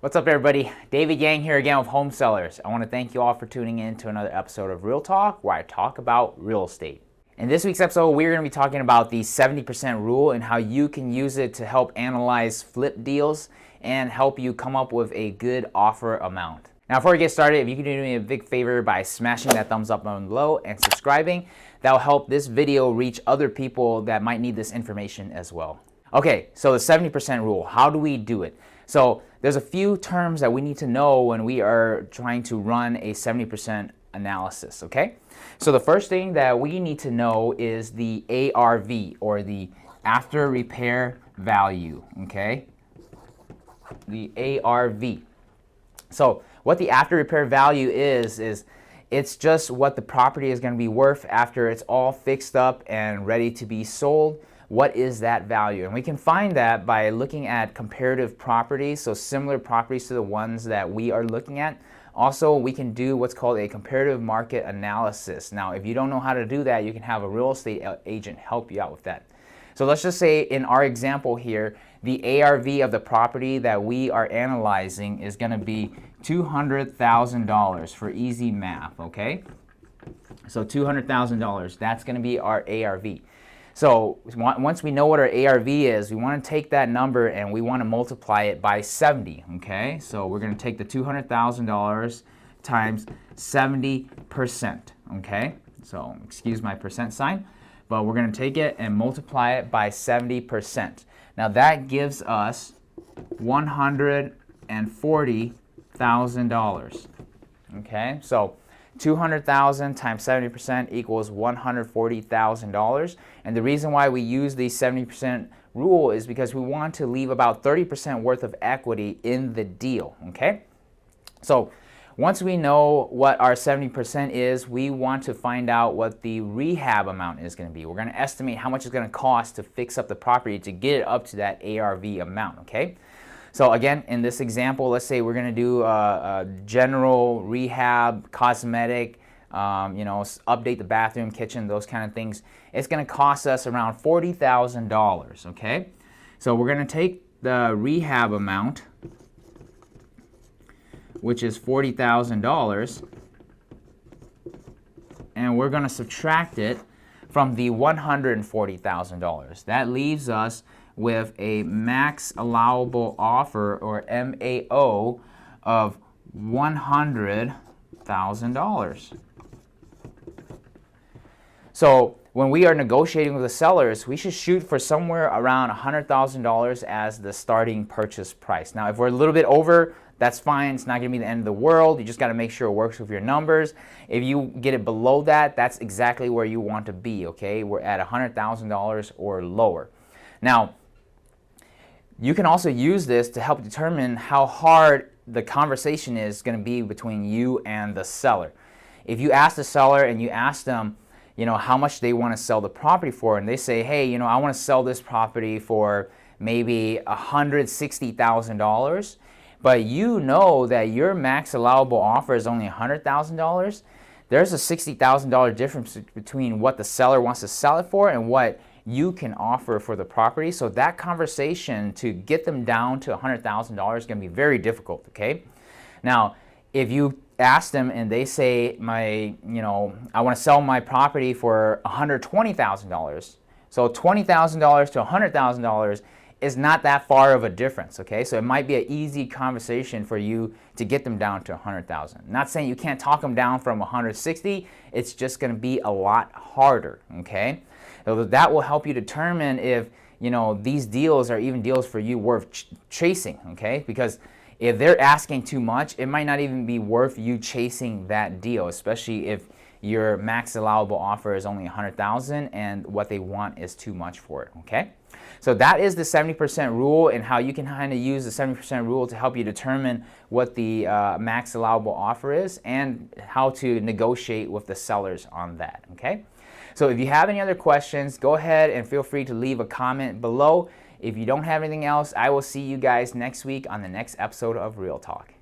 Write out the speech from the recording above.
What's up, everybody? David Yang here again with Home Sellers. I want to thank you all for tuning in to another episode of Real Talk, where I talk about real estate. In this week's episode, we're going to be talking about the 70% rule and how you can use it to help analyze flip deals and help you come up with a good offer amount. Now, before we get started, if you could do me a big favor by smashing that thumbs up button below and subscribing, that will help this video reach other people that might need this information as well. Okay, so the 70% rule, how do we do it? So there's a few terms that we need to know when we are trying to run a 70% analysis, okay? So the first thing that we need to know is the ARV, or the after repair value, okay? The ARV. So what the after repair value is it's just what the property is going to be worth after it's all fixed up and ready to be sold. What is that value? And we can find that by looking at comparative properties, so similar properties to the ones that we are looking at. Also, we can do what's called a comparative market analysis. Now, if you don't know how to do that, you can have a real estate agent help you out with that. So let's just say in our example here, the ARV of the property that we are analyzing is going to be $200,000 for easy math, okay? So $200,000, that's going to be our ARV. So once we know what our ARV is, we want to take that number and we want to multiply it by 70, okay? So we're going to take the $200,000 times 70%, okay? So excuse my percent sign, but we're going to take it and multiply it by 70%. Now that gives us $140,000, okay? So 200,000 times 70% equals $140,000. And the reason why we use the 70% rule is because we want to leave about 30% worth of equity in the deal, okay? So once we know what our 70% is, we want to find out what the rehab amount is going to be. We're going to estimate how much it's going to cost to fix up the property to get it up to that ARV amount, okay? So again, in this example, let's say we're going to do a general rehab, cosmetic, update the bathroom, kitchen, those kind of things. It's going to cost us around $40,000, okay? So we're going to take the rehab amount, which is $40,000, and we're going to subtract it from the $140,000. That leaves us with a max allowable offer, or MAO, of $100,000. So when we are negotiating with the sellers, we should shoot for somewhere around $100,000 as the starting purchase price. Now, if we're a little bit over, that's fine. It's not going to be the end of the world. You just got to make sure it works with your numbers. If you get it below that, that's exactly where you want to be, okay? We're at $100,000 or lower. Now, you can also use this to help determine how hard the conversation is going to be between you and the seller. If you ask the seller and you ask them, how much they want to sell the property for, and they say, hey, I want to sell this property for maybe $160,000, but you know that your max allowable offer is only $100,000, there's a $60,000 difference between what the seller wants to sell it for and what you can offer for the property. So that conversation to get them down to $100,000 is going to be very difficult, okay? Now, if you ask them and they say, I want to sell my property for $120,000, so $20,000 to $100,000 is not that far of a difference, okay? So it might be an easy conversation for you to get them down to $100,000. Not saying you can't talk them down from $160, it's just going to be a lot harder, okay? So that will help you determine if, these deals are even deals for you worth chasing, okay? Because if they're asking too much, it might not even be worth you chasing that deal, especially if your max allowable offer is only $100,000 and what they want is too much for it, okay? So that is the 70% rule, and how you can kind of use the 70% rule to help you determine what the max allowable offer is and how to negotiate with the sellers on that, okay? So if you have any other questions, go ahead and feel free to leave a comment below. If you don't have anything else, I will see you guys next week on the next episode of Real Talk.